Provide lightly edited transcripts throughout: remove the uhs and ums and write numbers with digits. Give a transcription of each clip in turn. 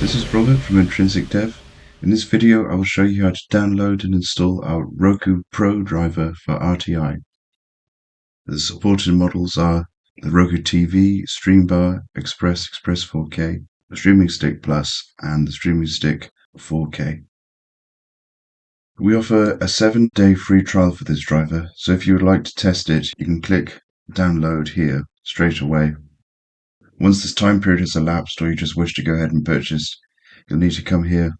This is Robert from Intrinsic Dev. In this video I will show you how to download and install our Roku Pro Driver for RTI. The supported models are the RokuTV, Streambar, Express 4K, the Streaming Stick Plus and the Streaming Stick 4K. We offer a 7-day free trial for this driver, so if you would like to test it, you can click download here straight away. Once this time period has elapsed or you just wish to go ahead and purchase, you'll need to come here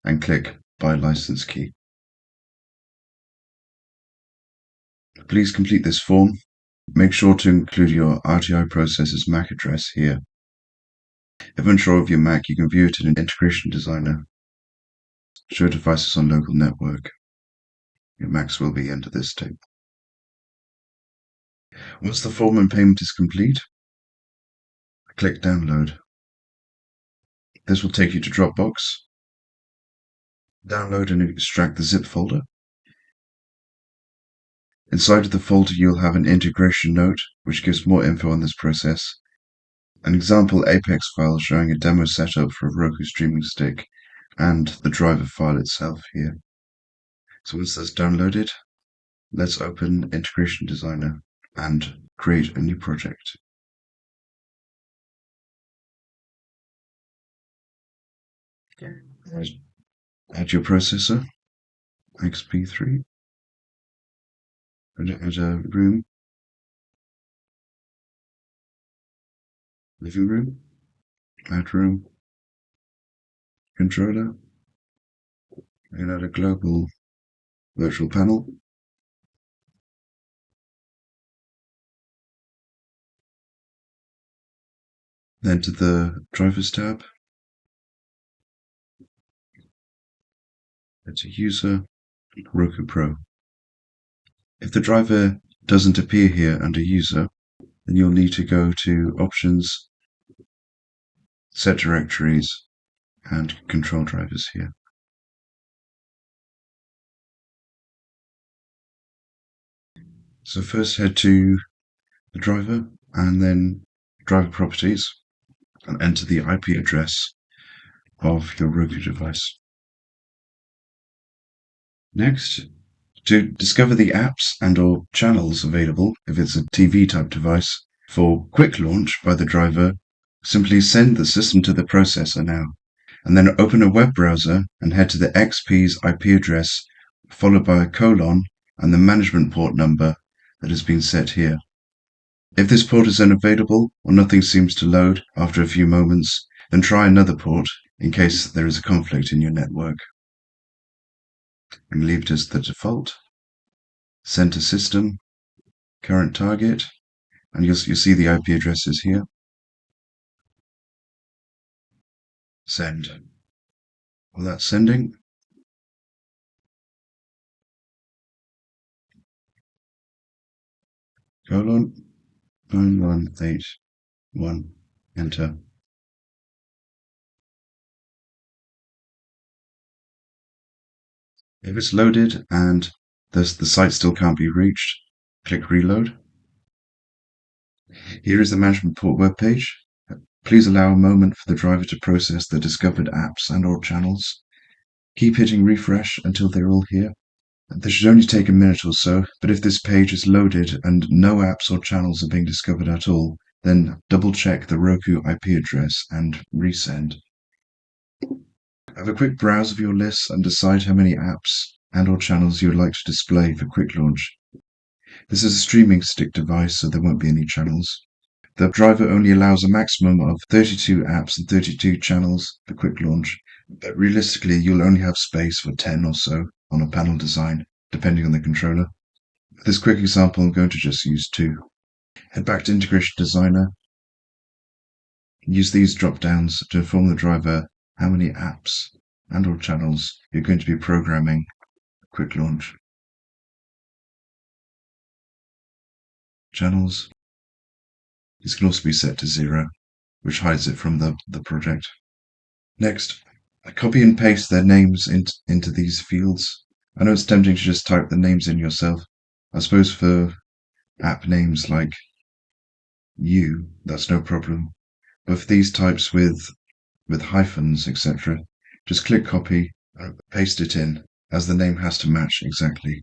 and click Buy License Key. Please complete this form. Make sure to include your RTI processor's MAC address here. If unsure of your MAC, you can view it in an Integration Designer. Show devices on local network. Your MACs will be under this table. Once the form and payment is complete, click Download. This will take you to Dropbox. Download and extract the zip folder. Inside of the folder you'll have an integration note which gives more info on this process, an example Apex file showing a demo setup for a Roku streaming stick, and the driver file itself here. So once that's downloaded, let's open Integration Designer and create a new project. Add your processor, XP3, add a room, living room, add room, controller, and add a global virtual panel. Then to the drivers tab, to user, Roku Pro. If the driver doesn't appear here under user, then you'll need to go to options, set directories, and control drivers here. So first head to the driver and then driver properties and enter the IP address of your Roku device. Next, to discover the apps and or channels available, if it's a TV type device, for quick launch by the driver, simply send the system to the processor now, and then open a web browser and head to the XP's IP address, followed by a colon and the management port number that has been set here. If this port is unavailable or nothing seems to load after a few moments, then try another port in case there is a conflict in your network. And leave it as the default. Center system, current target, and you'll see the IP addresses here. Send. Well, that's sending. Colon 9181. Enter. If it's loaded and thus the site still can't be reached, click Reload. Here is the management port web page. Please allow a moment for the driver to process the discovered apps and or channels. Keep hitting refresh until they're all here. This should only take a minute or so, but if this page is loaded and no apps or channels are being discovered at all, then double check the Roku IP address and resend. Have a quick browse of your list and decide how many apps and or channels you would like to display for quick launch. This is a streaming stick device, so there won't be any channels. The driver only allows a maximum of 32 apps and 32 channels for quick launch, but realistically you'll only have space for 10 or so on a panel design, depending on the controller. For this quick example, I'm going to just use 2. Head back to Integration Designer. Use these drop-downs to inform the driver how many apps and or channels you're going to be programming quick launch. Channels. This can also be set to 0, which hides it from the project. Next, copy and paste their names into these fields. I know it's tempting to just type the names in yourself. I suppose for app names like that's no problem. But for these types with with hyphens, etc., just click copy and paste it in, as the name has to match exactly.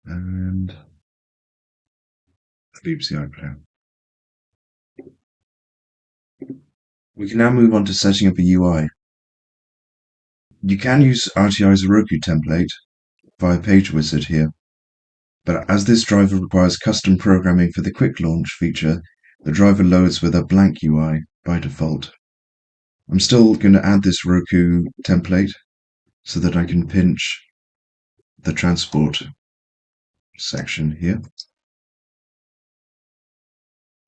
And the BBC iPlayer. We can now move on to setting up a UI. You can use RTI's Roku template via Page Wizard here, but as this driver requires custom programming for the quick launch feature, the driver loads with a blank UI by default. I'm still going to add this Roku template so that I can pinch the transport section here.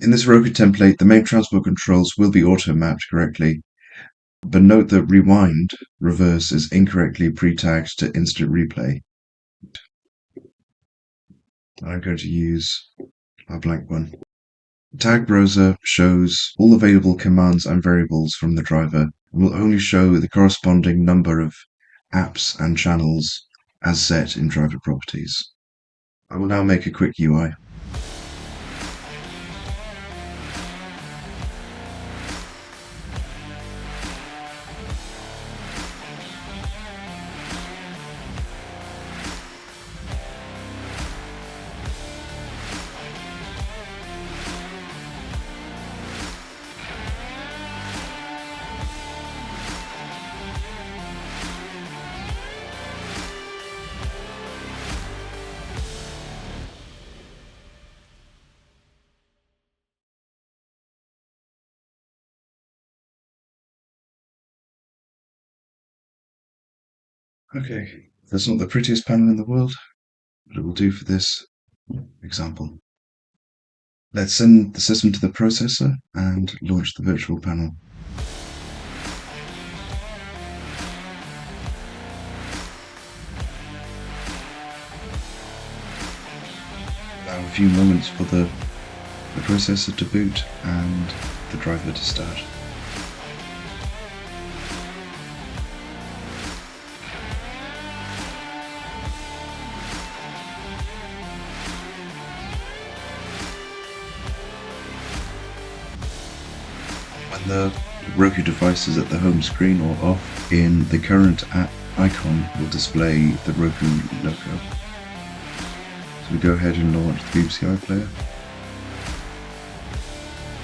In this Roku template, the main transport controls will be auto-mapped correctly, but note that rewind reverse is incorrectly pre-tagged to instant replay. I'm going to use a blank one. The tag browser shows all available commands and variables from the driver and will only show the corresponding number of apps and channels as set in driver properties. I will now make a quick UI. Okay, that's not the prettiest panel in the world, but it will do for this example. Let's send the system to the processor and launch the virtual panel. Allow a few moments for the processor to boot and the driver to start. When the Roku device is at the home screen or off, in the current app icon will display the Roku logo. So we go ahead and launch the BBC iPlayer.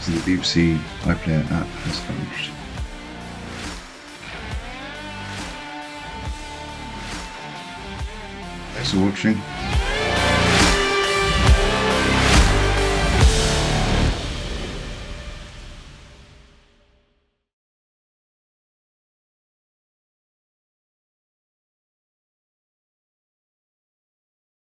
So the BBC iPlayer app has launched. Thanks for watching.